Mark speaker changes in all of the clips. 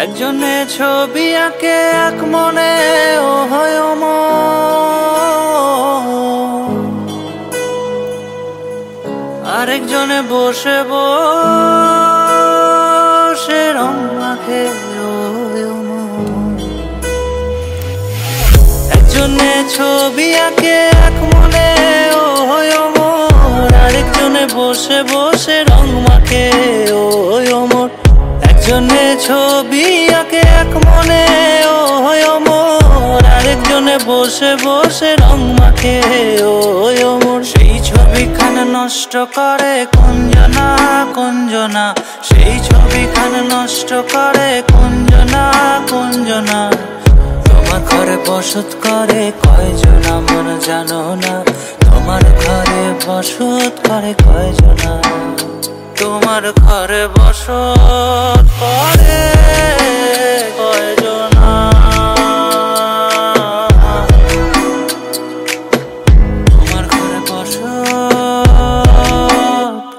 Speaker 1: একজনে ছবি আঁকে এক মনে ও হয় আরেকজনে বসে বসে রং মাখে ও একজনে ছবি আঁকে এক মনে ও হয় আরেকজনে বসে বসে রং মাখে ও একজনে ছবি আঁকে এক মনে ও হয় আরেকজনে বসে বসে রং মাখে ও সেই ছবিখান নষ্ট করে কুঞ্জনা কুঞ্জনা, সেই ছবিখান নষ্ট করে কুঞ্জনা কুঞ্জনা। তোমার ঘরে বসত করে কয়জনা মন জানো না, তোমার ঘরে বসত করে কয়জনা, তোমার ঘরে বসত করে কয়জনা, তোমার ঘরে বসত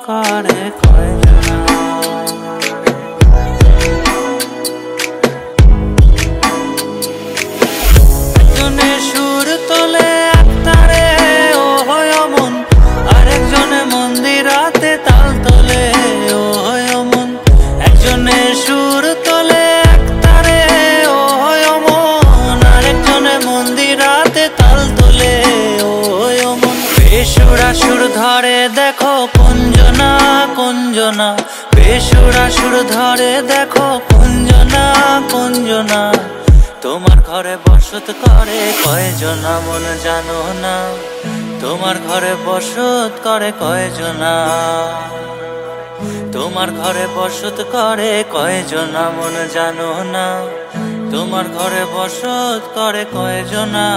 Speaker 1: করে কয়জনা। একজনে সুর তোলে একতারে ও হয় মন, আরেকজনে মন্দিরাতে তাল তোলে ও হয় মন। একজনে সুর তোলে একতারে ও হয় মন, আরেকজনে মন্দিরাতে তাল তোলে ও হয় মন। বেসুরা সুর ধরে দেখো কুঞ্জনা কুঞ্জনা, বেসুরা সুর ধরে দেখো কুঞ্জনা কুঞ্জনা। তোমার ঘরে বসত করে কয়জনা মন জানো না, তোমার ঘরে বসত করে কয়জনা, তোমার ঘরে বসত করে কয়জনা মন জানো না, তোমার ঘরে বসত করে কয়জনা।